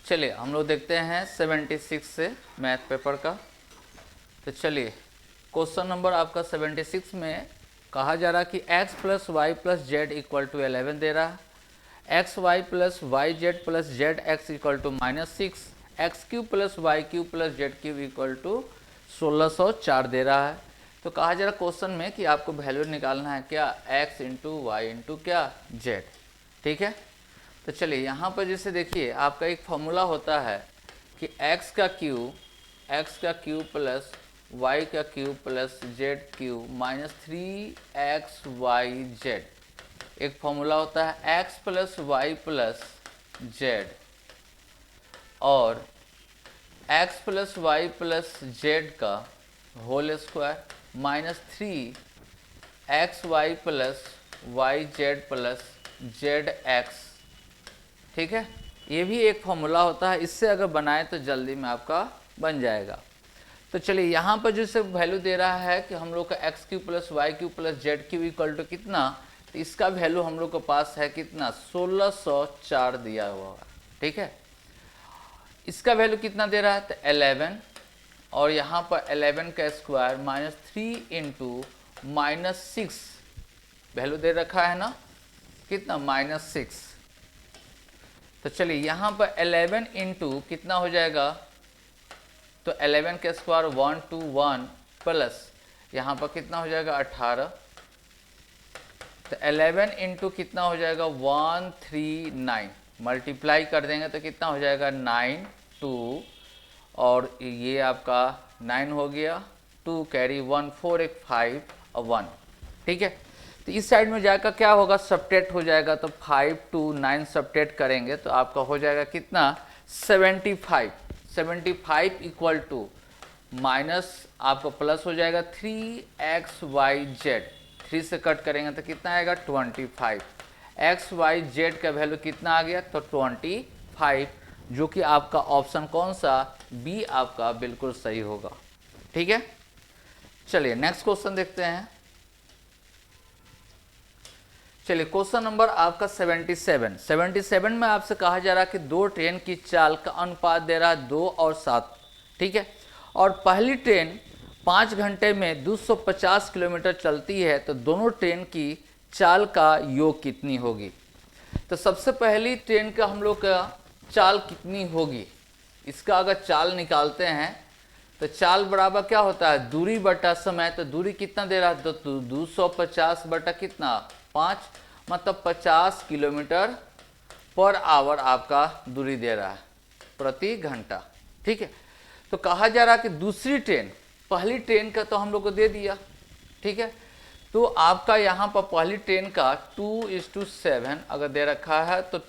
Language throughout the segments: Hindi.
चलिए हम लोग देखते हैं 76 से मैथ पेपर का। तो चलिए क्वेश्चन नंबर आपका 76 में कहा जा रहा कि x plus Y plus z equal to 11 दे रहा है, x y plus Y Z plus Z x equal to -6, x q plus y q plus Z q equal to 1604 दे रहा है। तो कहा जा रहा क्वेश्चन में कि आपको वैल्यू निकालना है क्या, x इंटू वाई इंटू क्या जेड। ठीक है, तो चलिए यहाँ पर जैसे देखिए आपका एक फॉर्मूला होता है कि x का क्यू प्लस y का cube plus Z cube minus 3xyz, एक फॉर्मूला होता है x plus Y plus Z और x plus Y plus Z का whole square minus 3xy plus Y Z plus Z X. ठीक है, ये भी एक फॉर्मूला होता है, इससे अगर बनाए तो जल्दी में आपका बन जाएगा। तो चलिए यहाँ पर जो से वैल्यू दे रहा है कि हम लोग का x q plus y q plus Z q equal to कितना, तो इसका वैल्यू हम लोग के पास है कितना, 1604 दिया हुआ है। ठीक है, इसका वैल्यू कितना दे रहा है, तो 11 और यहाँ पर 11 का स्क्वायर माइनस 3 इंटू -6 वैल्यू दे रखा है ना, कितना -6। तो चलिए यहाँ पर 11 इंटू कितना हो जाएगा, तो 11 का स्क्वायर 121 प्लस यहाँ पर कितना हो जाएगा 18, तो 11 इंटू कितना हो जाएगा 139, मल्टीप्लाई कर देंगे तो कितना हो जाएगा 9 2 और ये आपका 9 हो गया, 2 कैरी 1 4 एक 5 और 1। ठीक है, तो इस साइड में जाकर क्या होगा, सब्ट्रैक्ट हो जाएगा, तो 5 2 9 सब्ट्रैक्ट करेंगे तो आपका हो जाएगा कितना 75 इक्वल टू माइनस आपका प्लस हो जाएगा 3xyz, 3 से कट करेंगे तो कितना आएगा 25, xyz का वैल्यू कितना आ गया, तो 25, जो कि आपका ऑप्शन कौन सा, बी आपका बिल्कुल सही होगा। ठीक है, चलिए नेक्स्ट क्वेश्चन देखते हैं। चलिए क्वेश्चन नंबर आपका 77 में आपसे कहा जा रहा है कि दो ट्रेन की चाल का अनुपात दे रहा है 2 और 7। ठीक है, और पहली ट्रेन 5 घंटे में 250 किलोमीटर चलती है, तो दोनों ट्रेन की चाल का योग कितनी होगी। तो सबसे पहली ट्रेन का हम लोग का चाल कितनी होगी, इसका अगर चाल निकालते हैं तो चाल बराबर क्या होता है, दूरी बटा समय। तो दूरी कितना दे रहा है, तो 250 बटा कितना 5, मतलब 50 किलोमीटर पर आवर आपका दूरी दे रहा है प्रति घंटा। ठीक है, तो कहा जा रहा है कि दूसरी ट्रेन, पहली ट्रेन का तो हम लोग को दे दिया। ठीक है, तो आपका यहाँ पर पहली ट्रेन का 2:7 अगर दे रखा है, तो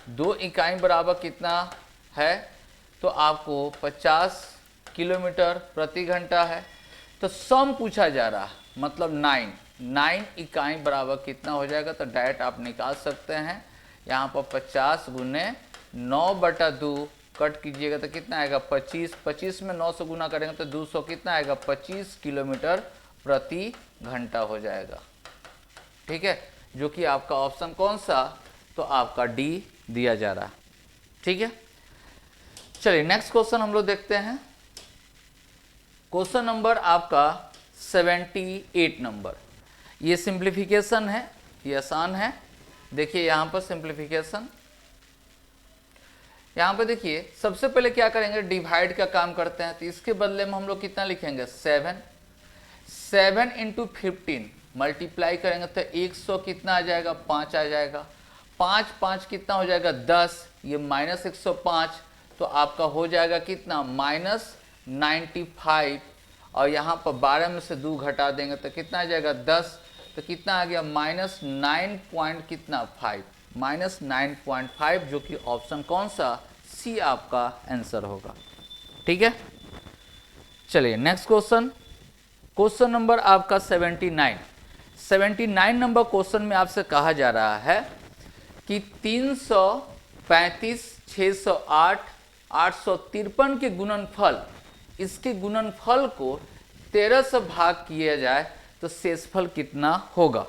2 इकाई बराबर कितना है, तो आपको 50 किलोमीटर प्रति घंटा है। तो सम पूछा जा रहा है, मतलब 9 इकाई बराबर कितना हो जाएगा, तो डायरेक्ट आप निकाल सकते हैं। यहाँ पर 50 गुने 9/2 कट कीजिएगा तो कितना आएगा 25 में 9 से गुना करेंगे तो 200 कितना आएगा 25 किलोमीटर प्रति घंटा हो जाएगा। ठीक है, जो कि आपका ऑप्शन कौन सा, तो आपका डी दिया जा रहा है। ठीक है, चलिए नेक्स्ट क्वेश्चन हम लोग देखते हैं। क्वेश्चन नंबर आपका 78 नंबर, ये सिंप्लीफिकेशन है, ये आसान है। देखिए यहाँ पर सिंप्लीफिकेशन, यहाँ पर देखिए सबसे पहले क्या करेंगे, डिवाइड का काम करते हैं। तो इसके बदले में हम लोग कितना लिखेंगे 7 इंटू 15 मल्टीप्लाई करेंगे तो 100 कितना आ जाएगा 5 आ जाएगा, 5 कितना हो जाएगा 10, ये -105, तो आपका हो जाएगा कितना -95, और यहाँ पर 12 में से 2 घटा देंगे तो कितना आ जाएगा 10, तो कितना आ गया -9.5, जो कि ऑप्शन कौन सा, सी आपका आंसर होगा। ठीक है, चलिए नेक्स्ट क्वेश्चन नंबर आपका 79 नंबर क्वेश्चन में आपसे कहा जा रहा है कि 335, 608, 853 के गुणनफल, इसके गुणनफल को 13 से भाग किया जाए तो शेषफल कितना होगा।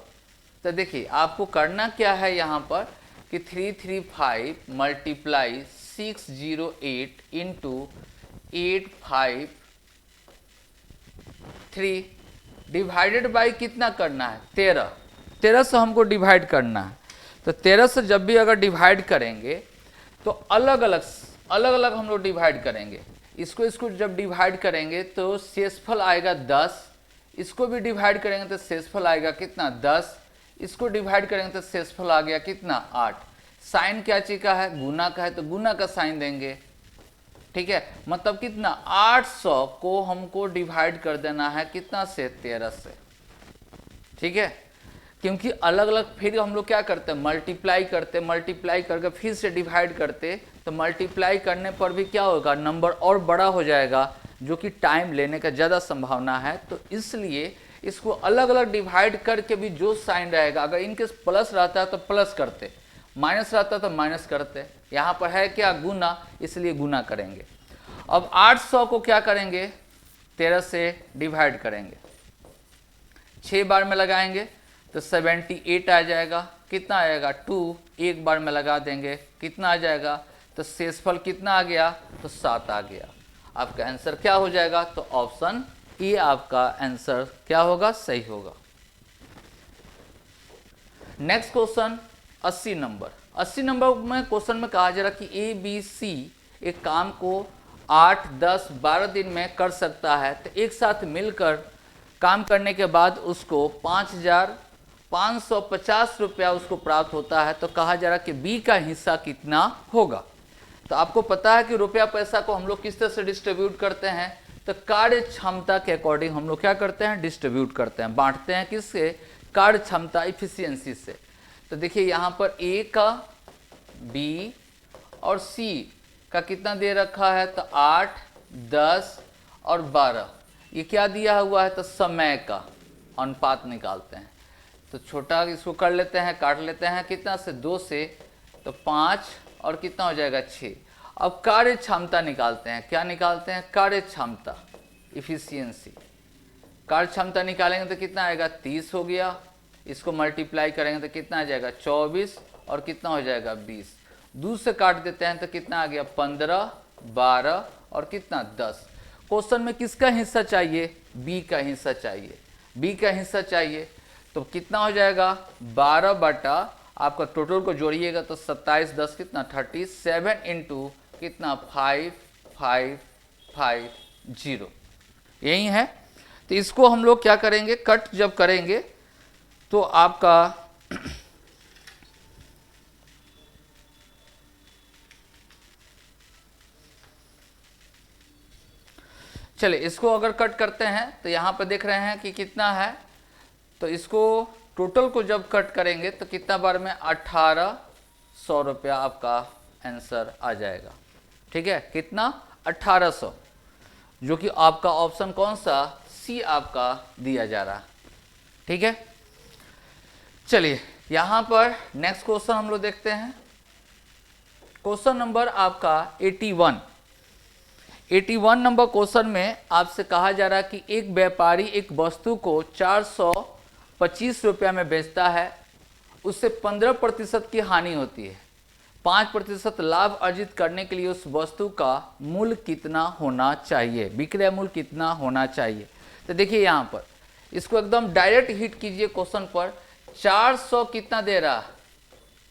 तो देखिए आपको करना क्या है यहाँ पर कि 335 मल्टीप्लाई 608 इंटू 853 डिवाइडेड बाई कितना करना है 13 से हमको डिवाइड करना है। तो 13 से जब भी अगर डिवाइड करेंगे तो अलग अलग हम लोग डिवाइड करेंगे। इसको जब डिवाइड करेंगे तो शेषफल आएगा 10, इसको भी डिवाइड करेंगे तो शेषफल आएगा कितना 10, इसको डिवाइड करेंगे तो शेषफल आ गया कितना 8। साइन क्या चीज का है गुना का है तो गुना का साइन देंगे। ठीक है, मतलब कितना 800 को हमको डिवाइड कर देना है कितना से 13 से। ठीक है, क्योंकि अलग अलग फिर हम लोग क्या करते हैं मल्टीप्लाई करके फिर से डिवाइड करते, तो मल्टीप्लाई करने पर भी क्या होगा नंबर और बड़ा हो जाएगा, जो कि टाइम लेने का ज़्यादा संभावना है। तो इसलिए इसको अलग अलग डिवाइड करके भी जो साइन रहेगा, अगर इनके प्लस रहता है तो प्लस करते, माइनस रहता है तो माइनस करते। यहाँ पर है क्या गुना, इसलिए गुना करेंगे। अब 800 को क्या करेंगे 13 से डिवाइड करेंगे, 6 बार में लगाएंगे तो 78 आ जाएगा। कितना आएगा 2, एक बार में लगा देंगे कितना आ जाएगा, तो शेषफल कितना आ गया तो 7 आ गया। आपका आंसर क्या हो जाएगा, तो ऑप्शन ए आपका आंसर क्या होगा, सही होगा। Next question 80 number. 80 नंबर में क्वेश्चन में कहा जा रहा कि ए बी सी एक काम को 8, 10, 12 दिन में कर सकता है, तो एक साथ मिलकर काम करने के बाद उसको 5,550 रुपया उसको प्राप्त होता है। तो कहा जा रहा कि बी का हिस्सा कितना होगा। तो आपको पता है कि रुपया पैसा को हम लोग किस तरह से डिस्ट्रीब्यूट करते हैं, तो कार्य क्षमता के अकॉर्डिंग हम लोग क्या करते हैं डिस्ट्रीब्यूट करते हैं, बांटते हैं किससे, कार्य क्षमता इफिशियंसी से। तो देखिए यहाँ पर ए का, बी और सी का कितना दे रखा है, तो 8, 10 और 12। ये क्या दिया हुआ है, तो समय का अनुपात निकालते हैं। तो छोटा इसको कर लेते हैं, काट लेते हैं कितना से 2 से, तो 5 और कितना हो जाएगा 6। अब कार्य क्षमता निकालते हैं, क्या निकालते हैं कार्य क्षमता इफिशियंसी। कार्य क्षमता निकालेंगे तो कितना आएगा 30 हो गया, इसको मल्टीप्लाई करेंगे तो कितना आ जाएगा 24 और कितना हो जाएगा 20। 2 से काट देते हैं तो कितना आ गया 15, 12 और कितना 10। क्वेश्चन में किसका हिस्सा चाहिए, बी का हिस्सा चाहिए। बी का हिस्सा चाहिए तो कितना हो जाएगा 12 बटा आपका टोटल को जोड़िएगा तो 27, 10 कितना 37 इंटू कितना 5550, यही है। तो इसको हम लोग क्या करेंगे, कट जब करेंगे तो आपका चलिए इसको अगर कट करते हैं तो यहाँ पर देख रहे हैं कि कितना है, तो इसको टोटल को जब कट करेंगे तो कितना बार में 1800 रुपया आपका आंसर आ जाएगा। ठीक है, कितना 1800, जो कि आपका ऑप्शन कौन सा, सी आपका दिया जा रहा है। ठीक है, चलिए यहाँ पर नेक्स्ट क्वेश्चन हम लोग देखते हैं। क्वेश्चन नंबर आपका 81 नंबर क्वेश्चन में आपसे कहा जा रहा है कि एक व्यापारी एक वस्तु को 425 रुपया में बेचता है, उससे 15% की हानि होती है। 5% लाभ अर्जित करने के लिए उस वस्तु का मूल्य कितना होना चाहिए, विक्रय मूल्य कितना होना चाहिए। तो देखिए यहाँ पर इसको एकदम डायरेक्ट हिट कीजिए क्वेश्चन पर। 400 कितना दे रहा है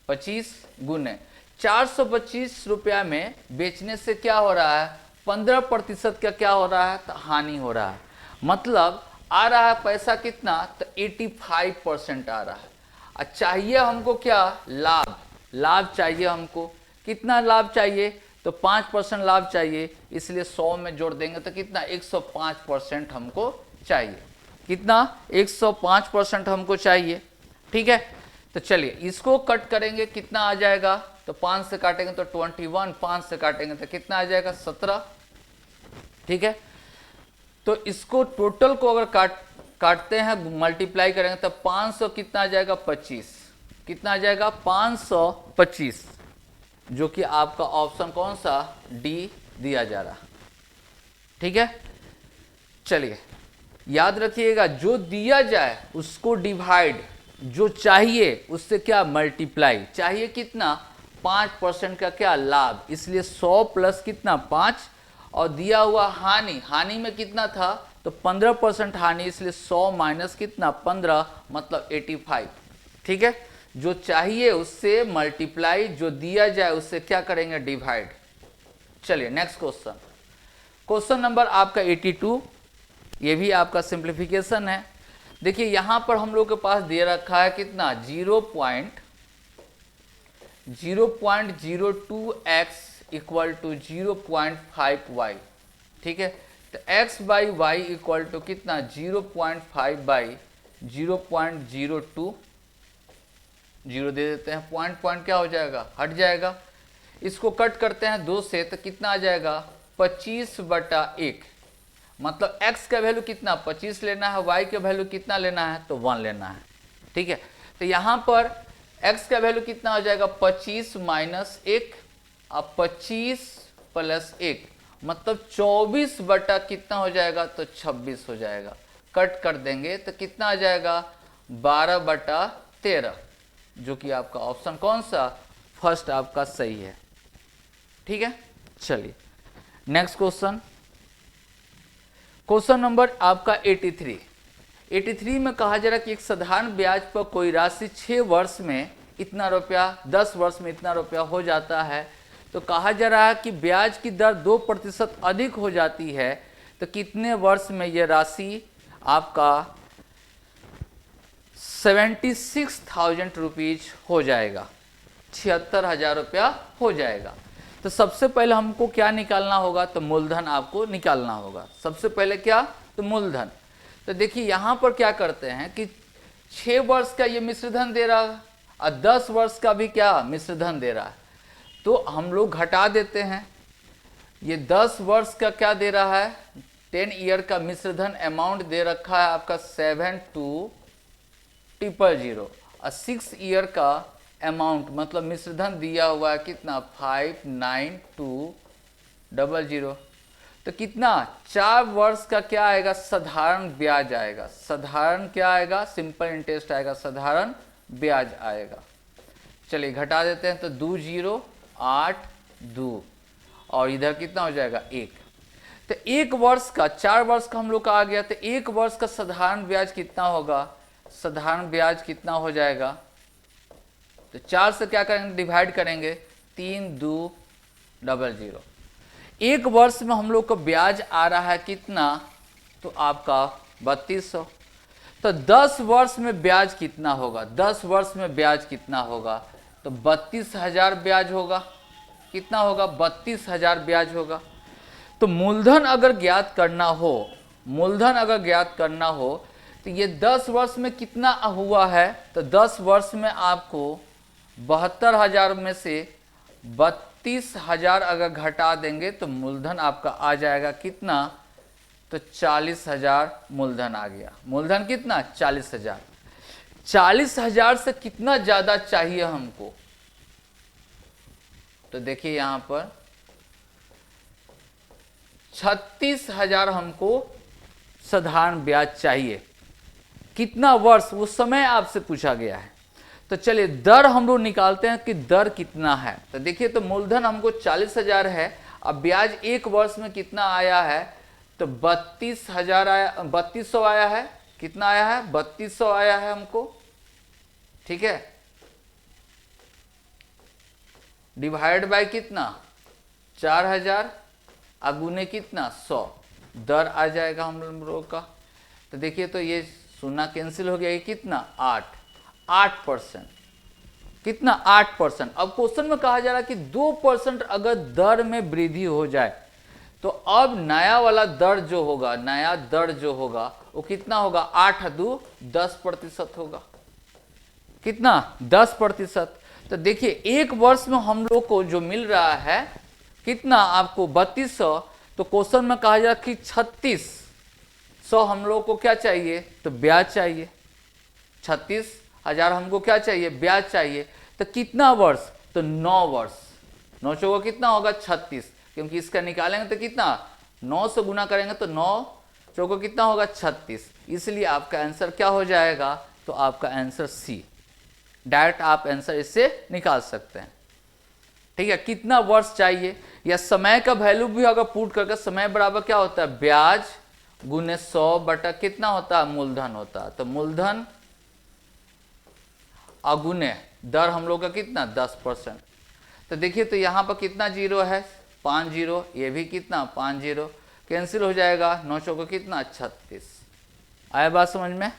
25 गुने 425 रुपया में बेचने से क्या हो रहा है 15% का क्या हो रहा है, तो हानि हो रहा है। मतलब आ रहा है पैसा कितना, तो 85% आ रहा है। और चाहिए हमको क्या, लाभ चाहिए हमको। कितना लाभ चाहिए, तो 5% लाभ चाहिए, इसलिए 100 में जोड़ देंगे तो कितना 105% हमको चाहिए। कितना 105% हमको चाहिए। ठीक है, तो चलिए इसको कट करेंगे, कितना आ जाएगा, तो 5 से काटेंगे तो 21, 5 से काटेंगे तो कितना आ जाएगा 17। ठीक है, तो इसको टोटल को अगर काटते हैं मल्टीप्लाई करेंगे तो 500 कितना आ जाएगा 25, कितना आ जाएगा 525, जो कि आपका ऑप्शन कौन सा, डी दिया जा रहा। ठीक है, चलिए याद रखिएगा जो दिया जाए उसको डिवाइड जो चाहिए उससे क्या मल्टीप्लाई, चाहिए कितना 5% का क्या लाभ, इसलिए 100 प्लस कितना 5, और दिया हुआ हानि, हानि में कितना था तो 15% हानि, इसलिए 100 माइनस कितना 15 मतलब 85। ठीक है, जो चाहिए उससे मल्टीप्लाई, जो दिया जाए उससे क्या करेंगे डिवाइड। चलिए नेक्स्ट क्वेश्चन, क्वेश्चन नंबर आपका 82, ये भी आपका सिंप्लीफिकेशन है। देखिए यहां पर हम लोग के पास दे रखा है कितना 0.02x इक्वल टू 0.5y। ठीक है, तो x by y equal to कितना 0.5 बाई 0.02, जीरो दे देते हैं, पॉइंट पॉइंट क्या हो जाएगा हट जाएगा, इसको कट करते हैं 2 से तो कितना आ जाएगा 25/1, मतलब x का वैल्यू कितना 25 लेना है, y का वैल्यू कितना लेना है तो 1 लेना है। ठीक है, तो यहाँ पर x का वैल्यू कितना हो जाएगा 25 माइनस 1, अब 25 प्लस 1 मतलब 24 बटा कितना हो जाएगा तो 26 हो जाएगा, कट कर देंगे तो कितना आ जाएगा 12/13, जो कि आपका ऑप्शन कौन सा फर्स्ट आपका सही है। ठीक है, चलिए नेक्स्ट क्वेश्चन, क्वेश्चन नंबर आपका 83 में कहा जा रहा है कि एक साधारण ब्याज पर कोई राशि 6 वर्ष में इतना रुपया, 10 वर्ष में इतना रुपया हो जाता है, तो कहा जा रहा है कि ब्याज की दर 2% अधिक हो जाती है, तो कितने वर्ष में यह राशि आपका 76,000 रुपीज हो जाएगा, 76,000 रुपया हो जाएगा। तो सबसे पहले हमको क्या निकालना होगा तो मूलधन आपको निकालना होगा, सबसे पहले क्या तो मूलधन। तो देखिए यहाँ पर क्या करते हैं कि 6 वर्ष का ये मिश्रधन दे रहा है और 10 वर्ष का भी क्या मिश्रधन दे रहा है, तो हम लोग घटा देते हैं, ये 10 वर्ष का क्या दे रहा है 10 ईयर का मिश्रधन अमाउंट दे रखा है आपका 72,000 और 6 ईयर का अमाउंट मतलब मिश्रधन दिया हुआ है कितना 59,200, तो कितना 4 वर्ष का क्या आएगा साधारण ब्याज आएगा, साधारण क्या आएगा सिंपल इंटरेस्ट आएगा, साधारण ब्याज आएगा। चलिए घटा देते हैं तो 2082 और इधर कितना हो जाएगा 1, तो 1 वर्ष का 4 वर्ष का हम लोग का आ गया, तो 1 वर्ष का साधारण ब्याज कितना होगा, साधारण ब्याज कितना हो जाएगा, तो 4 से क्या करेंगे डिवाइड करेंगे 3200, 1 वर्ष में हम लोग को ब्याज आ रहा है कितना तो आपका 3200, तो 10 वर्ष में ब्याज कितना होगा, 10 वर्ष में ब्याज कितना होगा तो 32,000 ब्याज होगा, कितना होगा 32,000 ब्याज होगा। तो मूलधन अगर ज्ञात करना हो, मूलधन अगर ज्ञात करना हो तो ये 10 वर्ष में कितना हुआ है, तो 10 वर्ष में आपको 72,000 में से 32,000 अगर घटा देंगे तो मूलधन आपका आ जाएगा कितना तो 40,000 मूलधन आ गया, मूलधन कितना 40,000। 40,000 से कितना ज्यादा चाहिए हमको, तो देखिए यहां पर 36,000 हमको साधारण ब्याज चाहिए, कितना वर्ष उस समय आपसे पूछा गया है। तो चलिए दर हम लोग निकालते हैं कि दर कितना है, तो देखिए तो मूलधन हमको 40,000 है, अब ब्याज 1 वर्ष में कितना आया है तो 32,000 आया, 3200 आया है, कितना आया है 3200 आया है हमको। ठीक है, डिवाइड बाय कितना 4000 अगुने कितना 100, दर आ जाएगा हम लोग का। तो देखिए तो ये शून्य कैंसिल हो गया, ये कितना 8%, कितना 8%। अब क्वेश्चन में कहा जा रहा है कि 2% अगर दर में वृद्धि हो जाए तो अब नया वाला दर जो होगा, नया दर जो होगा वो कितना होगा 8 2 10% होगा, कितना 10%। तो देखिए 1 वर्ष में हम लोग को जो मिल रहा है कितना आपको 3200, तो क्वेश्चन में कहा जा रहा है कि 3600 हम लोग को क्या चाहिए तो ब्याज चाहिए, 36,000 हमको क्या चाहिए ब्याज चाहिए। तो कितना वर्ष तो 9 वर्ष, 9 चौका कितना होगा 36, क्योंकि इसका निकालेंगे तो कितना 9 से गुना करेंगे तो 9 चौका कितना होगा 36, इसलिए आपका आंसर क्या हो जाएगा तो आपका आंसर सी, डायरेक्ट आप आंसर इससे निकाल सकते हैं। ठीक है, कितना वर्ष चाहिए या समय का वैल्यू भी अगर पुट करके, समय बराबर क्या होता है, ब्याज गुने 100 बटा कितना होता है, मूलधन होता है। तो मूलधन अगुने दर हम लोग का कितना 10%। तो देखिए तो यहाँ पर कितना जीरो है, 5 जीरो, ये भी कितना 5 जीरो, कैंसिल हो जाएगा, 9 चौको कितना 36। आया बात समझ में।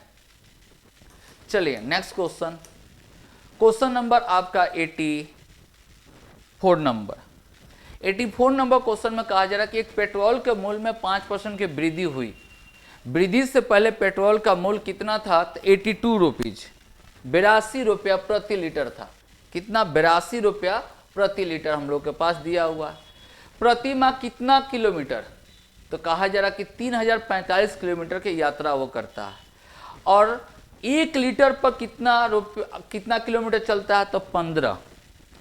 चलिए नेक्स्ट क्वेश्चन, क्वेश्चन नंबर आपका 84 नंबर। 84 नंबर क्वेश्चन में कहा जा रहा है कि एक पेट्रोल के मूल्य में 5% की वृद्धि हुई। वृद्धि से पहले पेट्रोल का मूल्य कितना था, तो 82 रुपीज, 82 रुपया प्रति लीटर था। कितना, 82 रुपया प्रति लीटर हम लोग के पास दिया हुआ है। प्रति माह कितना किलोमीटर, तो कहा जा रहा कि 3045 किलोमीटर की यात्रा वो करता है। और 1 लीटर पर कितना किलोमीटर चलता है, तो 15।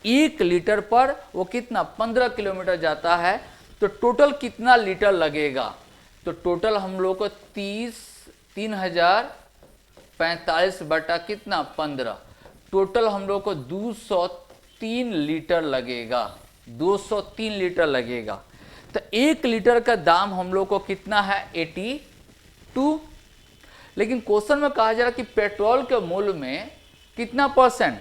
1 लीटर पर वो कितना 15 किलोमीटर जाता है। तो टोटल कितना लीटर लगेगा, तो टोटल हम लोग को 3045 बटा कितना 15, टोटल हम लोग को 203 लीटर लगेगा, 203 लीटर लगेगा। तो 1 लीटर का दाम हम लोग को कितना है 82। लेकिन क्वेश्चन में कहा जा रहा है कि पेट्रोल के मूल्य में कितना परसेंट,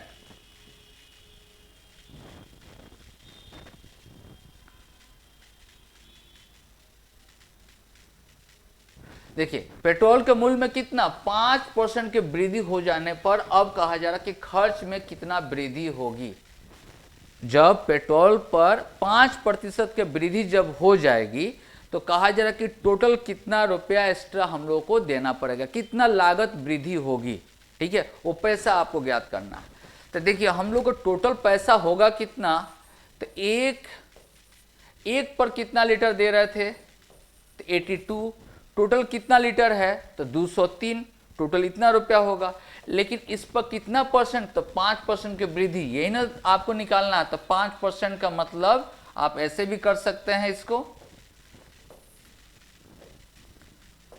देखिए पेट्रोल के मूल्य में कितना 5% की वृद्धि हो जाने पर अब कहा जा रहा है कि खर्च में कितना वृद्धि होगी। जब पेट्रोल पर 5% की वृद्धि जब हो जाएगी तो कहा जा रहा है कि टोटल कितना रुपया एक्स्ट्रा हम लोग को देना पड़ेगा, कितना लागत वृद्धि होगी। ठीक है, वो पैसा आपको ज्ञात करना है। तो देखिए हम लोग को टोटल पैसा होगा कितना, तो एक पर कितना लीटर दे रहे थे, तो 82, टोटल कितना लीटर है, तो 203, टोटल इतना रुपया होगा। लेकिन इस पर कितना परसेंट, तो 5% की वृद्धि, यही ना आपको निकालना है। तो 5% का मतलब आप ऐसे भी कर सकते हैं इसको,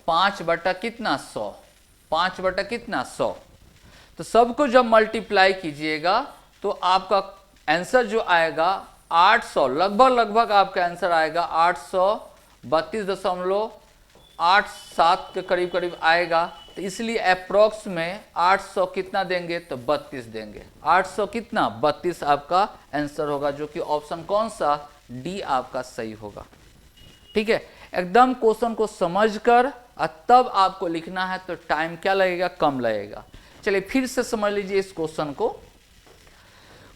5 बटा कितना 100, 5 बटा कितना 100। तो सबको जब मल्टीप्लाई कीजिएगा तो आपका आंसर जो आएगा 800, लगभग आपका आंसर आएगा 832.87 के करीब आएगा। तो इसलिए अप्रोक्स में 800 कितना देंगे, तो 32 देंगे। 800 कितना 32 आपका आंसर होगा, जो कि ऑप्शन कौन सा, डी आपका सही होगा। ठीक है, एकदम क्वेश्चन को समझकर तब आपको लिखना है, तो टाइम क्या लगेगा, कम लगेगा। चलिए फिर से समझ लीजिए इस क्वेश्चन को।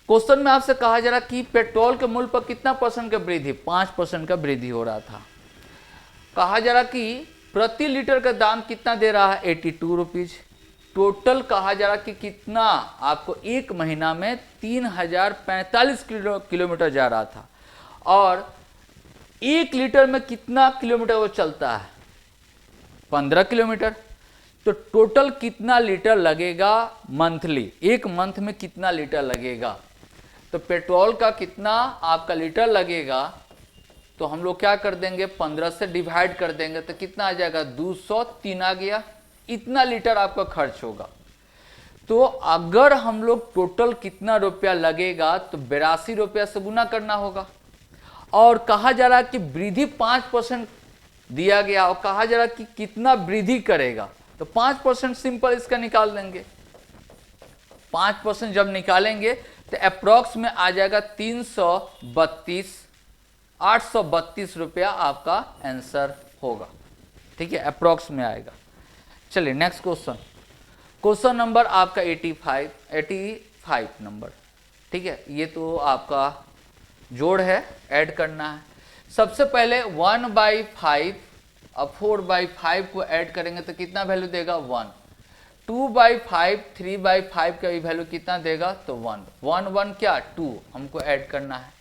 क्वेश्चन में आपसे कहा जा रहा कि पेट्रोल के मूल्य पर कितना परसेंट का वृद्धि, 5% का वृद्धि हो रहा था। कहा जा रहा कि प्रति लीटर का दाम कितना दे रहा है, 82 रुपीज। टोटल कहा जा रहा कि कितना आपको एक महीना में 3045 किलोमीटर जा रहा था, और 1 लीटर में कितना किलोमीटर वो चलता है, 15 किलोमीटर। तो टोटल कितना लीटर लगेगा मंथली, एक मंथ में कितना लीटर लगेगा। तो पेट्रोल का कितना आपका लीटर लगेगा, तो हम लोग क्या कर देंगे, 15 से डिवाइड कर देंगे, तो कितना आ जाएगा 203 आ गया। इतना लीटर आपका खर्च होगा। तो अगर हम लोग टोटल कितना रुपया लगेगा, तो 82 रुपया से गुना करना होगा। और कहा जा रहा है कि वृद्धि 5% दिया गया, और कहा जा रहा है कि कितना वृद्धि करेगा, तो 5% सिंपल इसका निकाल देंगे। 5% जब निकालेंगे तो अप्रोक्स में आ जाएगा 832 रुपया आपका आंसर होगा। ठीक है, अप्रोक्स में आएगा। चलिए नेक्स्ट क्वेश्चन, क्वेश्चन नंबर आपका 85 नंबर। ठीक है, ये तो आपका जोड़ है, ऐड करना है। सबसे पहले 1/5 अब 4/5 को ऐड करेंगे तो कितना वैल्यू देगा 1। 2/5 3/5 का भी वैल्यू कितना देगा, तो 1 क्या 2 हमको ऐड करना है।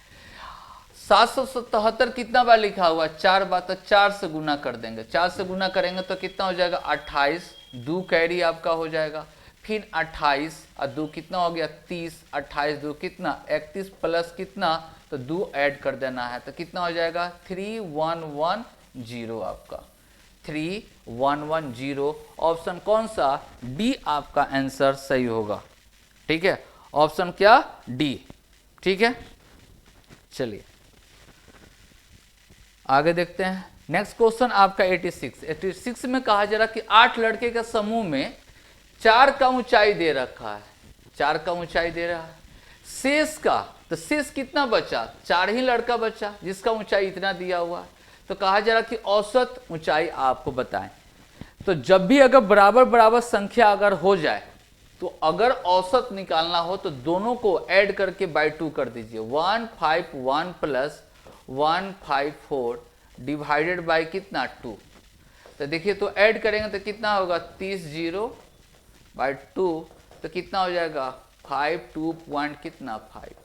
777 कितना बार लिखा हुआ, 4 बार, तो 4 से गुना कर देंगे। 4 से गुना करेंगे तो कितना हो जाएगा 28, 2 कैरी आपका हो जाएगा। फिर 28 और 2 कितना हो गया 30, 28 2 कितना 31 प्लस कितना, तो 2 ऐड कर देना है, तो कितना हो जाएगा 3110 आपका 83110। ऑप्शन कौन सा? डी आपका आंसर सही होगा। ठीक है, ऑप्शन क्या? डी। ठीक है, चलिए आगे देखते हैं। नेक्स्ट क्वेश्चन आपका 86 में कहा जा रहा कि 8 लड़के के समूह में 4 का ऊंचाई दे रखा है, 4 का ऊंचाई दे रहा है, शेष का, तो शेष कितना बचा? 4 ही लड़का बचा जिसका ऊंचाई इतना दिया हुआ है। तो कहा जा रहा कि औसत ऊंचाई आपको बताएं। तो जब भी अगर बराबर बराबर संख्या अगर हो जाए तो अगर औसत निकालना हो तो दोनों को ऐड करके बाय 2 कर दीजिए। 151 प्लस 154 डिवाइडेड बाय कितना? 2। तो देखिए, तो ऐड करेंगे तो कितना होगा? 30 0 बाय 2, तो कितना हो जाएगा? 52 पॉइंट कितना? 5,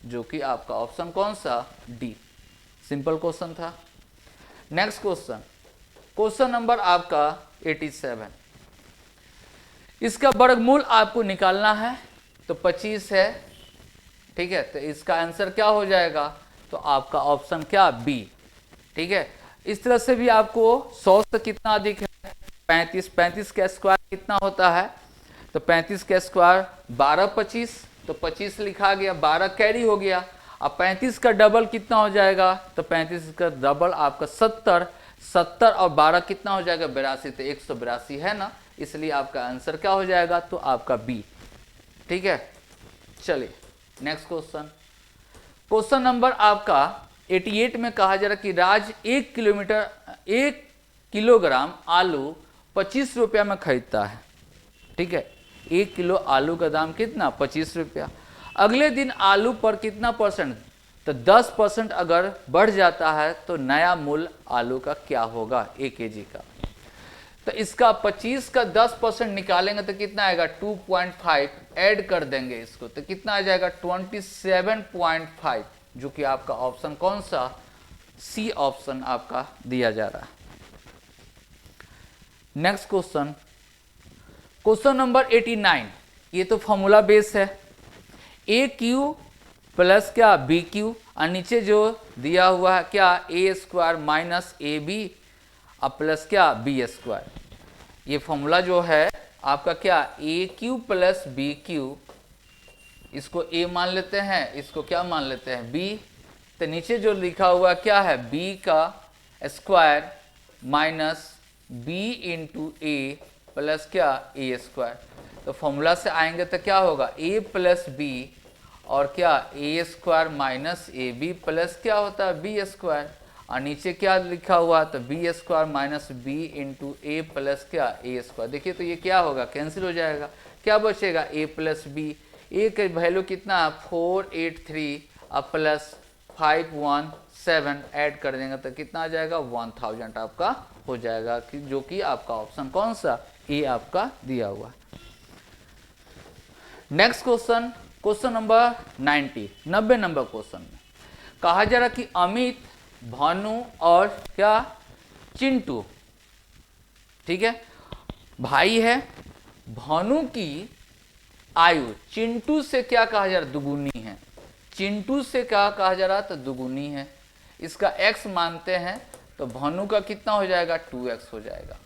जो कि आपका ऑप्शन कौन सा? डी। सिंपल क्वेश्चन था। नेक्स्ट क्वेश्चन, क्वेश्चन नंबर आपका 87। इसका वर्गमूल आपको निकालना है, तो 25 है। ठीक है, तो इसका आंसर क्या हो जाएगा? तो आपका ऑप्शन क्या? बी। ठीक है, इस तरह से भी आपको 100 से कितना अधिक है? 35। 35 का स्क्वायर कितना होता है? तो 35 का स्क्वायर 12 25, तो 25 लिखा गया, 12 कैरी हो गया। अब 35 का डबल कितना हो जाएगा? तो 35 का डबल आपका 70। 70 और 12 कितना हो जाएगा? 82, तो 182 है ना, इसलिए आपका आंसर क्या हो जाएगा? तो आपका बी। ठीक है, चलिए नेक्स्ट क्वेश्चन। क्वेश्चन नंबर आपका 88 में कहा जा रहा कि राज 1 किलोग्राम आलू 25 रुपया में खरीदता है। ठीक है, 1 किलो आलू का दाम कितना? 25 रुपया। अगले दिन आलू पर कितना परसेंट? तो 10% अगर बढ़ जाता है तो नया मूल्य आलू का क्या होगा? 1 केजी का। तो इसका 25 का 10% निकालेंगे तो कितना आएगा? 2.5। ऐड कर देंगे इसको तो कितना आ जाएगा? 27.5, जो कि आपका ऑप्शन कौन सा? सी ऑप्शन आपका दिया जा रहा है। Next question, question number 89। ये तो फॉर्मूला बेस है, ए क्यू प्लस क्या? बी क्यू, और नीचे जो दिया हुआ है क्या? ए स्क्वायर माइनस ए बी और प्लस क्या? B square. ये फॉर्मूला जो है आपका क्या? A q plus b q, इसको ए मान लेते हैं, इसको क्या मान लेते हैं? बी। तो नीचे जो लिखा हुआ क्या है? बी का square minus B into A plus क्या? ए स्क्वायर। तो फॉर्मूला से आएंगे तो क्या होगा? ए प्लस बी और क्या? ए स्क्वायर माइनस ए बी प्लस क्या होता है? B square. और नीचे क्या लिखा हुआ? तो B square minus B into A plus क्या? ए स्क्वायर। देखिए तो ये क्या होगा? कैंसिल हो जाएगा। क्या बचेगा? ए प्लस बी। ए का वैल्यू कितना है? 483 और प्लस 517 ऐड कर देंगे तो कितना आ जाएगा? 1000 आपका हो जाएगा, कि जो कि आपका ऑप्शन कौन सा? ए आपका दिया हुआ। Next question, question number 90 number question में कहा जा रहा कि अमित, भानु और क्या? चिंटू, ठीक है, भाई है। भानु की आयु चिंटू से क्या कहा जा रहा? दुगुनी है। चिंटू से क्या कहा जा रहा? तो दुगुनी है। इसका x मानते हैं तो भानु का कितना हो जाएगा? 2x हो जाएगा।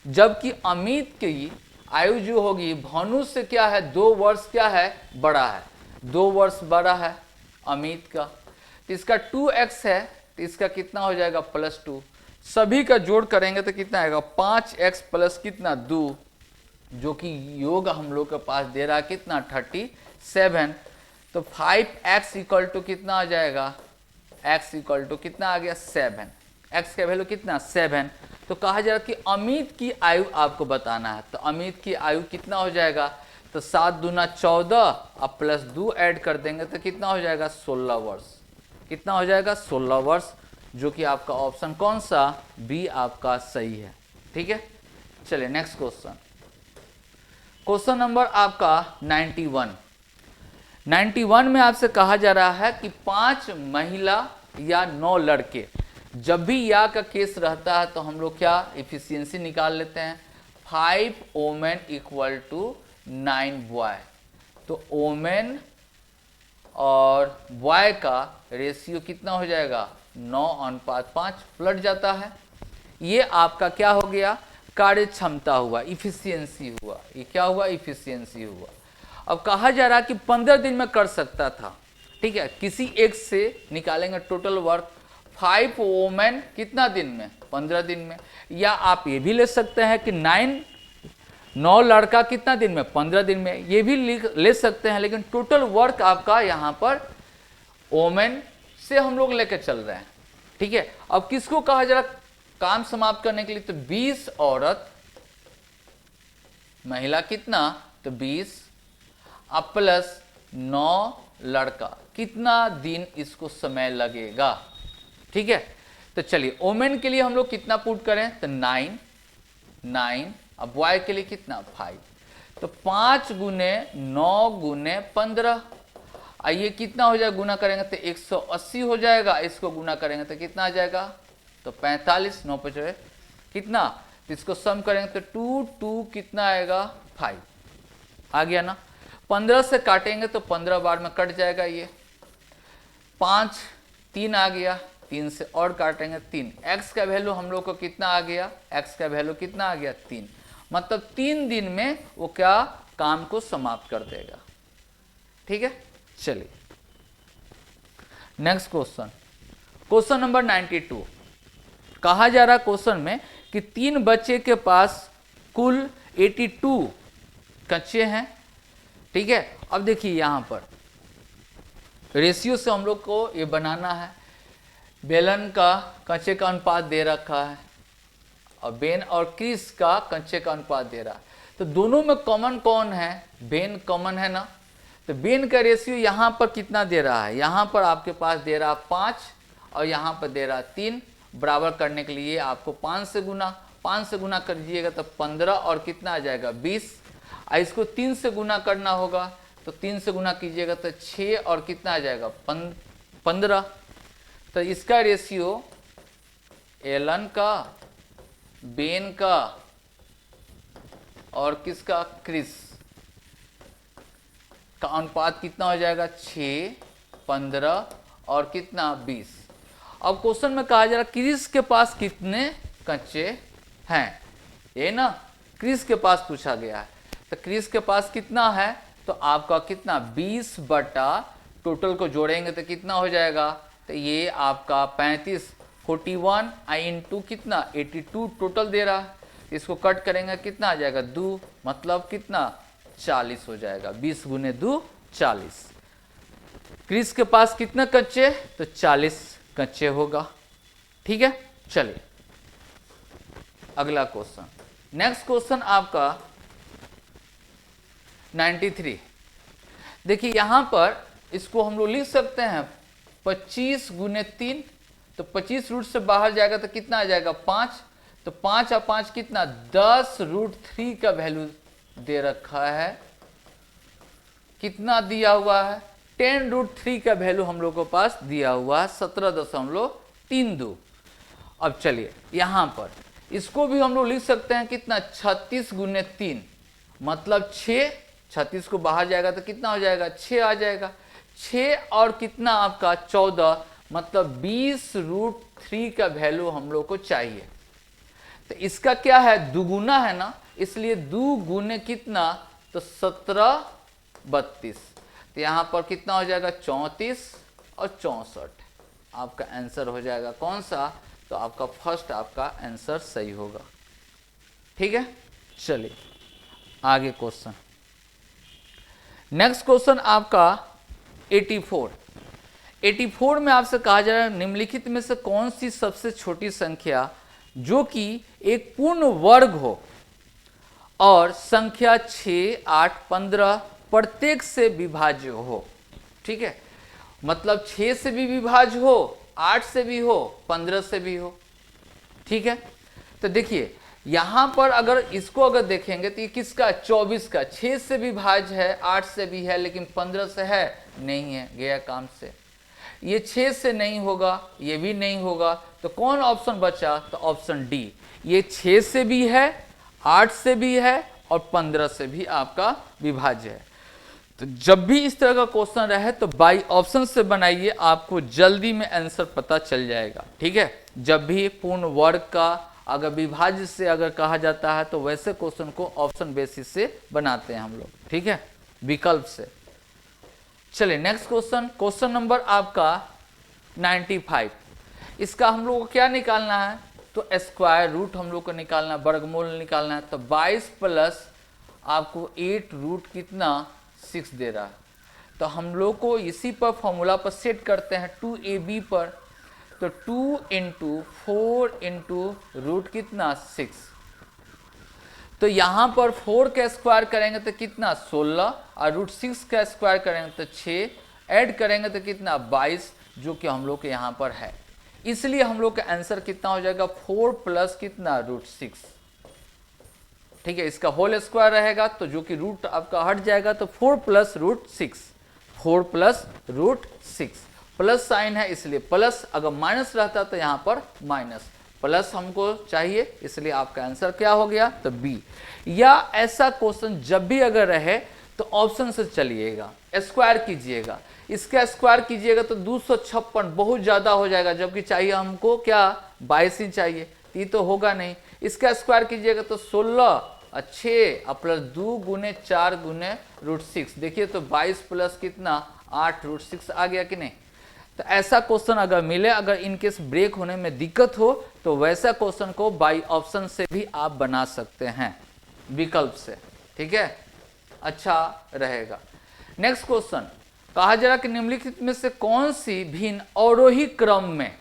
जबकि अमित की आयु जो होगी भानु से क्या है? 2 वर्ष क्या है? बड़ा है, 2 वर्ष बड़ा है अमित का। तो इसका 2x है, तो इसका कितना हो जाएगा? +2। सभी का जोड़ करेंगे तो कितना आएगा? 5x प्लस कितना? 2, जो कि योग हम लोग के पास दे रहा है कितना? 37। तो 5x इक्वल टू कितना आ जाएगा? x इक्वल टू कितना आ गया? 7। x का वैल्यू कितना? 7। तो कहा जा रहा कि अमित की आयु आपको बताना है। तो अमित की आयु कितना हो जाएगा? तो 7 दूना 14 और प्लस 2 ऐड कर देंगे तो कितना हो जाएगा? 16 वर्ष। कितना हो जाएगा? 16 वर्ष, जो कि आपका ऑप्शन कौन सा? बी आपका सही है। ठीक है, चलिए नेक्स्ट क्वेश्चन। क्वेश्चन नंबर आपका 91 में आपसे कहा जा रहा है कि 5 महिला या 9 लड़के, जब भी या का केस रहता है तो हम लोग क्या एफिशिएंसी निकाल लेते हैं? 5 वोमेन इक्वल टू 9 बॉय। तो वोमेन और बॉय का रेशियो कितना हो जाएगा? 9:5 पलट जाता है। ये आपका क्या हो गया, कार्य क्षमता हुआ, इफिशियंसी हुआ। ये क्या हुआ, इफिशियंसी हुआ। अब कहा जा रहा है कि 15 दिन में कर सकता था, ठीक है। किसी एक से निकालेंगे टोटल वर्क 5 वोमेन कितना दिन में, 15 दिन में। या आप ये भी ले सकते हैं कि 9 लड़का कितना दिन में, 15 दिन में, ये भी ले सकते हैं। लेकिन टोटल वर्क आपका यहाँ पर वोमेन से हम लोग लेकर चल रहे हैं, ठीक है। अब किसको कहा जा रहा काम समाप्त करने के लिए, तो 20 औरत, महिला कितना, तो 20 अब प्लस 9 लड़का, कितना दिन इसको समय लगेगा, ठीक है। तो चलिए ओमेन के लिए हम लोग कितना पुट करें, तो 9। अब बॉय के लिए कितना, 5। तो 5 गुने 9 गुने 15, आइए कितना हो जाएगा, गुना करेंगे तो 180 हो जाएगा। इसको गुना करेंगे तो कितना आ जाएगा, तो 45, 9 पे कितना, तो इसको सम करेंगे तो 2 कितना आएगा, 5 आ गया ना। 15 से काटेंगे तो 15 बार में कट जाएगा ये। 5 3 आ गया, 3 से और काटेंगे 3। x का वैल्यू हम लोग को कितना आ गया, x का वैल्यू कितना आ गया, 3। मतलब 3 दिन में वो क्या काम को समाप्त कर देगा, ठीक है। चलिए नेक्स्ट क्वेश्चन, क्वेश्चन नंबर 92। कहा जा रहा क्वेश्चन में कि 3 बच्चे के पास कुल 82 कच्चे हैं, ठीक है। अब देखिए यहां पर रेशियो से हम लोग को ये बनाना है। बेलन का कच्चे का अनुपात दे रखा है और बेन और क्रिस का कच्चे का अनुपात दे रहा है। तो दोनों में कॉमन कौन है, बेन कॉमन है ना। तो बेन का रेशियो यहाँ पर कितना दे रहा है, यहाँ पर आपके पास दे रहा 5 और यहाँ पर दे रहा 3। बराबर करने के लिए आपको 5 से गुना करिएगा तो 15 और कितना आ जाएगा, 20। इसको 3 से गुना करना होगा तो 3 से गुना कीजिएगा तो 6 और कितना आ जाएगा, 15। तो इसका रेशियो एलन का, बेन का और किसका, क्रिस का अनुपात कितना हो जाएगा, 6, 15 और कितना, 20। अब क्वेश्चन में कहा जा रहा क्रिस के पास कितने कच्चे हैं, ये ना क्रिस के पास पूछा गया है। तो क्रिस के पास कितना है, तो आपका कितना 20 बटा टोटल को जोड़ेंगे तो कितना हो जाएगा, तो ये आपका 35, 41 इंटू कितना 82 टोटल दे रहा है। इसको कट करेंगे कितना आ जाएगा, 2, मतलब कितना 40 हो जाएगा। 20 गुने 2 40। क्रिस के पास कितने कच्चे, तो 40 कच्चे होगा, ठीक है। चलिए अगला क्वेश्चन, नेक्स्ट क्वेश्चन आपका 93। देखिए यहां पर इसको हम लोग लिख सकते हैं 25 गुने 3। तो 25 रूट से बाहर जाएगा तो कितना आ जाएगा, 5। तो 5 और 5 कितना, 10 रूट 3 का वैल्यू दे रखा है। कितना दिया हुआ है, 10 रूट 3 का वैल्यू हम लोग के पास दिया हुआ है 17.32। अब चलिए यहां पर इसको भी हम लोग लिख सकते हैं कितना, 36 गुने 3, मतलब 6। 36 को बाहर जाएगा तो कितना हो जाएगा, 6 आ जाएगा। 6 और कितना आपका 14, मतलब 20 रूट 3 का वैल्यू हम लोग को चाहिए। तो इसका क्या है, दुगुना है ना, इसलिए 2 गुने कितना, तो 17 32। तो यहाँ पर कितना हो जाएगा, 34 और 64। आपका आंसर हो जाएगा कौन सा, तो आपका फर्स्ट आपका आंसर सही होगा, ठीक है। चलिए आगे क्वेश्चन, नेक्स्ट क्वेश्चन आपका 84। 84 में आपसे कहा जा रहा है निम्नलिखित में से कौन सी सबसे छोटी संख्या जो कि एक पूर्ण वर्ग हो और संख्या 6, 8, 15 प्रत्येक से विभाज्य हो, ठीक है। मतलब 6 से भी विभाज्य हो, 8 से भी हो, 15 से भी हो, ठीक है। तो देखिए यहां पर अगर इसको अगर देखेंगे तो ये किसका, 24 का। 6 से भी भाज्य है, 8 से भी है, लेकिन 15 से है नहीं है, गया काम से। ये 6 से नहीं होगा, ये भी नहीं होगा, तो कौन ऑप्शन बचा, तो ऑप्शन डी। ये 6 से भी है, 8 से भी है और 15 से भी आपका विभाज्य है। तो जब भी इस तरह का क्वेश्चन रहे तो बाई ऑप्शन से बनाइए, आपको जल्दी में आंसर पता चल जाएगा, ठीक है। जब भी पूर्ण वर्ग का अगर विभाज्य से अगर कहा जाता है तो वैसे क्वेश्चन को ऑप्शन बेसिस से बनाते हैं हम लोग, ठीक है, विकल्प से। चलिए नेक्स्ट क्वेश्चन, क्वेश्चन नंबर आपका 95। इसका हम लोग को क्या निकालना है, तो स्क्वायर रूट हम लोग को निकालना है, वर्गमूल निकालना है। तो 22 प्लस आपको 8 रूट कितना 6 दे रहा है। तो हम लोग को इसी पर फॉर्मूला पर सेट करते हैं 2ab पर। तो 2 इंटू 4 इंटू रूट कितना 6। तो यहां पर 4 का स्क्वायर करेंगे तो कितना 16 और रूट 6 का स्क्वायर करेंगे तो 6, ऐड करेंगे तो कितना 22, जो कि हम लोग के यहां पर है। इसलिए हम लोग का आंसर कितना हो जाएगा 4 प्लस कितना रूट 6, ठीक है। इसका होल स्क्वायर रहेगा तो जो कि रूट आपका हट जाएगा, तो 4 plus root 6, 4 plus root 6, plus sign है इसलिए प्लस, अगर माइनस रहता तो यहाँ पर माइनस, प्लस हमको चाहिए इसलिए आपका आंसर क्या हो गया, तो बी। या ऐसा क्वेश्चन जब भी अगर रहे तो ऑप्शन से चलिएगा, स्क्वायर कीजिएगा। इसका स्क्वायर कीजिएगा तो 256 बहुत ज़्यादा हो जाएगा, जबकि चाहिए हमको क्या 22 ही चाहिए, ये तो होगा नहीं। इसका स्क्वायर कीजिएगा तो 16 और 6 और प्लस 2 गुने 4 गुने रूट 6, देखिए तो 22 प्लस कितना 8 रूट 6 आ गया कि नहीं। तो ऐसा क्वेश्चन अगर मिले, अगर इनकेस ब्रेक होने में दिक्कत हो तो वैसा क्वेश्चन को बाई ऑप्शन से भी आप बना सकते हैं, विकल्प से, ठीक है, अच्छा रहेगा। नेक्स्ट क्वेश्चन, कहा जा रहा कि निम्नलिखित में से कौन सी भिन्न अवरोही क्रम में,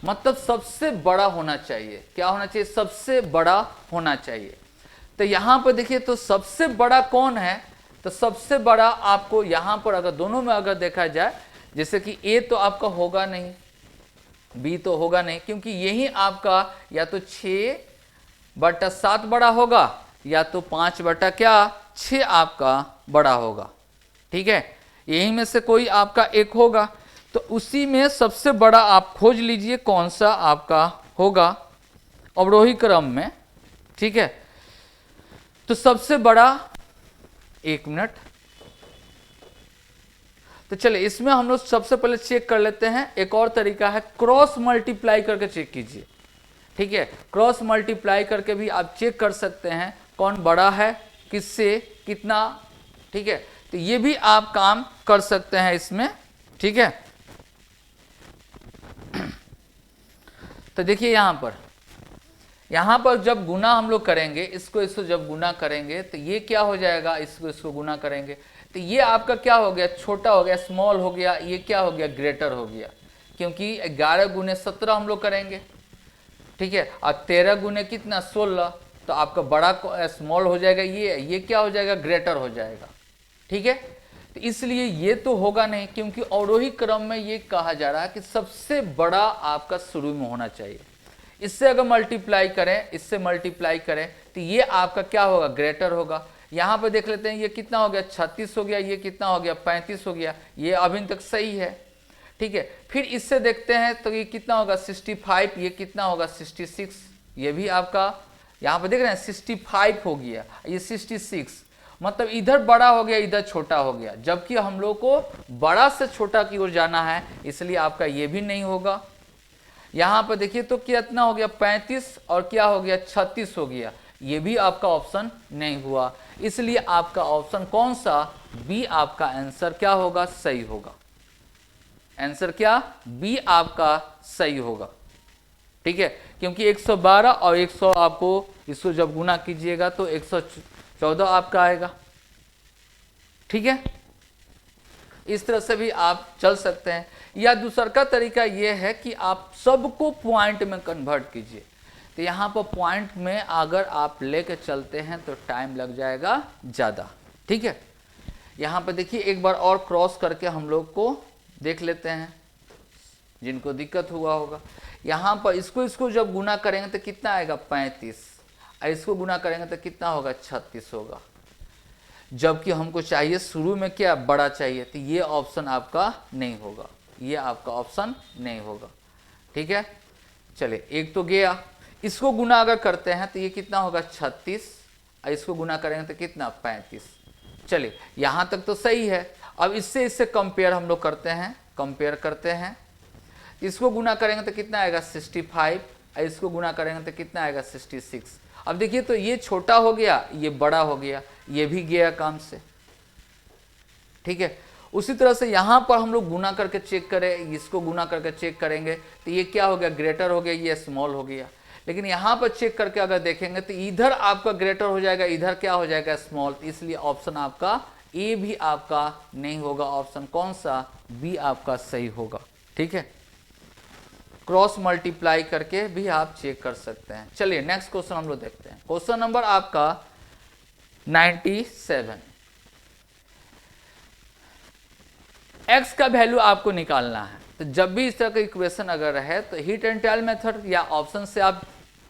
मतलब सबसे बड़ा होना चाहिए, क्या होना चाहिए, सबसे बड़ा होना चाहिए। तो यहां पर देखिए तो सबसे बड़ा कौन है, तो सबसे बड़ा आपको यहां पर अगर दोनों में अगर देखा जाए, जैसे कि ए तो आपका होगा नहीं, बी तो होगा नहीं, क्योंकि यही आपका या तो 6/7 बड़ा होगा या तो 5/6 आपका बड़ा होगा, ठीक है, यही में से कोई आपका एक होगा। तो उसी में सबसे बड़ा आप खोज लीजिए कौन सा आपका होगा अवरोही क्रम में, ठीक है। तो सबसे बड़ा, 1 मिनट, तो चलिए इसमें हम लोग सबसे पहले चेक कर लेते हैं। एक और तरीका है, क्रॉस मल्टीप्लाई करके चेक कीजिए, ठीक है, क्रॉस मल्टीप्लाई करके भी आप चेक कर सकते हैं कौन बड़ा है, किससे कितना, ठीक है। तो ये भी आप काम कर सकते हैं इसमें, ठीक है। तो देखिए यहां पर जब गुना हम लोग करेंगे, इसको जब गुना करेंगे तो ये क्या हो जाएगा, इसको गुना करेंगे तो ये आपका क्या हो गया, छोटा हो गया, स्मॉल हो गया, ये क्या हो गया, ग्रेटर हो गया, क्योंकि 11 गुने 17 हम लोग करेंगे, ठीक है, और 13 गुने कितना 16, तो आपका बड़ा स्मॉल हो जाएगा, ये क्या हो जाएगा, ग्रेटर हो जाएगा, ठीक है। तो इसलिए ये तो होगा नहीं, क्योंकि अवरोही क्रम में ये कहा जा रहा है कि सबसे बड़ा आपका शुरू में होना चाहिए। इससे अगर मल्टीप्लाई करें, इससे मल्टीप्लाई करें तो ये आपका क्या होगा, ग्रेटर होगा। यहाँ पे देख लेते हैं ये कितना हो गया 36 हो गया, ये कितना हो गया 35 हो गया, ये अभी तक सही है, ठीक है। फिर इससे देखते हैं तो ये कितना होगा 65, ये कितना होगा 66, ये भी आपका यहाँ पे देख रहे हैं 65 हो गया, ये 66, मतलब इधर बड़ा हो गया इधर छोटा हो गया, जबकि हम लोग को बड़ा से छोटा की ओर जाना है, इसलिए आपका ये भी नहीं होगा। यहाँ पर देखिए तो कितना हो गया 35 और क्या हो गया 36 हो गया, ये भी आपका ऑप्शन नहीं हुआ, इसलिए आपका ऑप्शन कौन सा, बी आपका आंसर क्या होगा, सही होगा। आंसर क्या, बी आपका सही होगा, ठीक है, क्योंकि 112 और 100 आपको इसको जब गुना कीजिएगा तो 114 आपका आएगा, ठीक है। इस तरह से भी आप चल सकते हैं, या दूसरा का तरीका यह है कि आप सबको पॉइंट में कन्वर्ट कीजिए। तो यहाँ पर पॉइंट में अगर आप लेके चलते हैं तो टाइम लग जाएगा ज़्यादा, ठीक है। यहाँ पर देखिए एक बार और क्रॉस करके हम लोग को देख लेते हैं, जिनको दिक्कत हुआ होगा। यहाँ पर इसको जब गुना करेंगे तो कितना आएगा 35, और इसको गुना करेंगे तो कितना होगा 36 होगा, जबकि हमको चाहिए शुरू में क्या बड़ा चाहिए, तो ये ऑप्शन आपका नहीं होगा, ये आपका ऑप्शन नहीं होगा, ठीक है। चलिए एक तो गया, इसको गुना अगर करते हैं तो ये कितना होगा 36, और इसको गुना करेंगे तो कितना 35। चलिए यहाँ तक तो सही है। अब इससे कंपेयर हम लोग करते हैं, कंपेयर करते हैं, इसको गुना करेंगे तो कितना आएगा 65, इसको गुना करेंगे तो कितना आएगा 66। अब देखिए तो ये छोटा हो गया, ये बड़ा हो गया, ये भी गया काम से, ठीक है। उसी तरह से यहाँ पर हम लोग गुना करके चेक करें, इसको गुना करके चेक करेंगे तो ये क्या हो गया, ग्रेटर हो गया, ये स्मॉल हो गया। लेकिन यहाँ पर चेक करके अगर देखेंगे तो इधर आपका ग्रेटर हो जाएगा, इधर क्या हो जाएगा, स्मॉल। इसलिए ऑप्शन आपका ए भी आपका नहीं होगा, ऑप्शन कौन सा, बी आपका सही होगा, ठीक है। क्रॉस मल्टीप्लाई करके भी आप चेक कर सकते हैं। चलिए नेक्स्ट क्वेश्चन हम लोग देखते हैं। क्वेश्चन नंबर आपका 97। x का वैल्यू आपको निकालना है। तो जब भी इस तरह का इक्वेशन अगर रहे तो हीट एंड ट्रायल मेथड या ऑप्शन से आप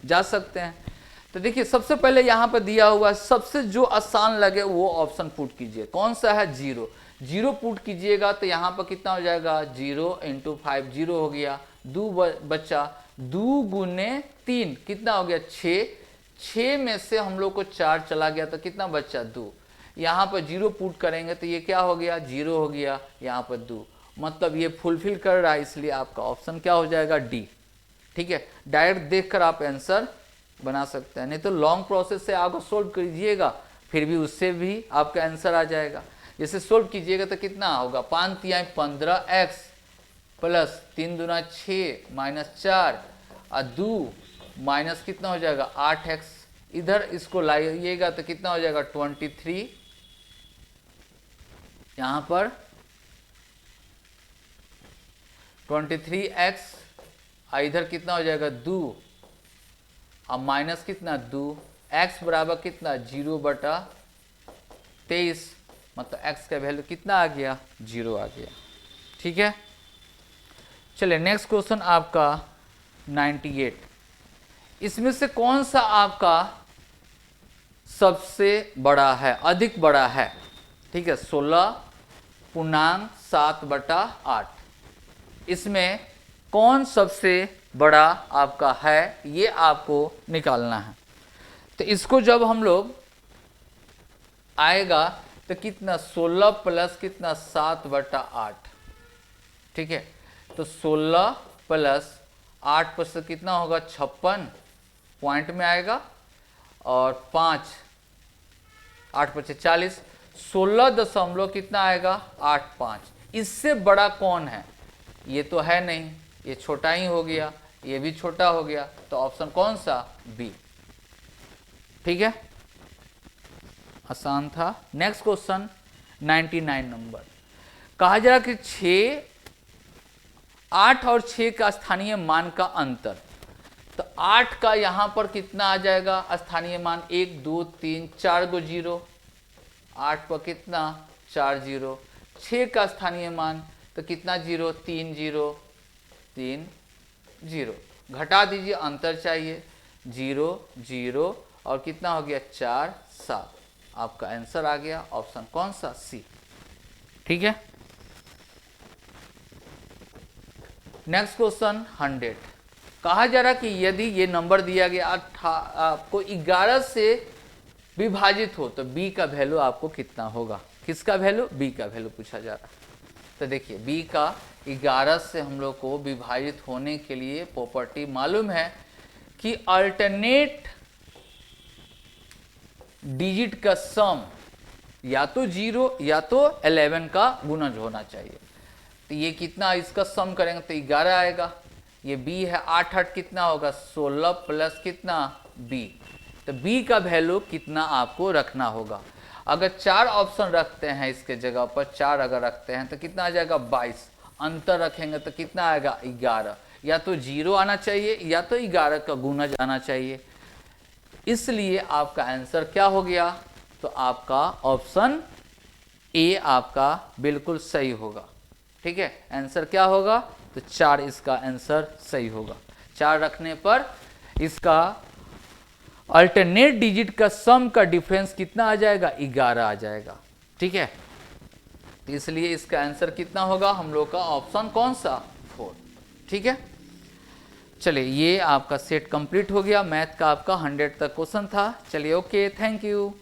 जा सकते हैं। तो देखिए सबसे पहले यहाँ पर दिया हुआ सबसे जो आसान लगे वो ऑप्शन पुट कीजिए। कौन सा है, 0। 0 पुट कीजिएगा तो यहाँ पर कितना हो जाएगा, 0 × 5 0 हो गया, 2 बच्चा, 2 × 3 कितना हो गया, 6। 6 में से हम लोग को 4 चला गया तो कितना बच्चा, 2। यहाँ पर 0 पुट करेंगे तो ये क्या हो गया, 0 हो गया, यहाँ पर 2, मतलब ये फुलफिल कर रहा है, इसलिए आपका ऑप्शन क्या हो जाएगा, डी, ठीक है। डायरेक्ट देखकर आप आंसर बना सकते हैं, नहीं तो लॉन्ग प्रोसेस से आपको सोल्व कीजिएगा फिर भी उससे भी आपका आंसर आ जाएगा। जैसे सोल्व कीजिएगा तो कितना होगा, 5 × 3 = 15x प्लस 3 × 6 - 4 और 2 माइनस कितना हो जाएगा, 8x। इधर इसको लाइएगा तो कितना हो जाएगा, 23। यहाँ पर 23x और इधर कितना हो जाएगा, 2 और माइनस कितना, 2। x बराबर कितना, 0/23, मतलब x का वैल्यू कितना आ गया, 0 आ गया, ठीक है। चलिए नेक्स्ट क्वेश्चन आपका 98। इसमें से कौन सा आपका सबसे बड़ा है, अधिक बड़ा है, ठीक है। 16.7/8 इसमें कौन सबसे बड़ा आपका है, ये आपको निकालना है। तो इसको जब हम लोग आएगा तो कितना, 16 प्लस कितना, 7/8, ठीक है। तो 16 प्लस 8 पर से कितना होगा, 56 पॉइंट में आएगा, और 5 8 × 5 = 40, 16 दशमलव कितना आएगा, 85। इससे बड़ा कौन है, ये तो है नहीं, ये छोटा ही हो गया, ये भी छोटा हो गया, तो ऑप्शन कौन सा, बी, ठीक है। आसान था। Next question 99 number. कहा जा रहा कि 8 और 6 का स्थानीय मान का अंतर। तो 8 का यहाँ पर कितना आ जाएगा स्थानीय मान, 1 2 3 4 गो 0, 8 पर कितना, 4 0। 6 का स्थानीय मान तो कितना, 0 3 0 3 0। घटा दीजिए, अंतर चाहिए, 0 0 और कितना हो गया, 4 7। आपका आंसर आ गया, ऑप्शन कौन सा, सी, ठीक है। Next question 100। कहा जा रहा कि यदि ये नंबर दिया गया आपको 11 से विभाजित हो तो b का वैल्यू आपको कितना होगा, किसका वैल्यू, b का वैल्यू पूछा जा रहा है। तो देखिए b का 11 से हम लोग को विभाजित होने के लिए प्रॉपर्टी मालूम है कि अल्टरनेट डिजिट का सम या तो 0 या तो 11 का गुणज होना चाहिए। तो ये कितना, इसका सम करेंगे तो 11 आएगा। ये b है, 8 8 कितना होगा, 16 प्लस कितना, b। तो b का वैल्यू कितना आपको रखना होगा। अगर 4 ऑप्शन रखते हैं इसके जगह पर, 4 अगर रखते हैं तो कितना आ जाएगा, 22। अंतर रखेंगे तो कितना आएगा, 11। या तो 0 आना चाहिए या तो 11 का गुणज आना चाहिए। इसलिए आपका आंसर क्या हो गया, तो आपका ऑप्शन ए आपका बिल्कुल सही होगा, ठीक है। आंसर क्या होगा, तो 4 इसका आंसर सही होगा। 4 रखने पर इसका अल्टरनेट डिजिट का सम का डिफरेंस कितना आ जाएगा, 11 आ जाएगा, ठीक है। तो इसलिए इसका आंसर कितना होगा हम लोग का, ऑप्शन कौन सा, 4, ठीक है। चलिए ये आपका सेट कंप्लीट हो गया। मैथ का आपका 100 तक क्वेश्चन था। चलिए ओके, थैंक यू।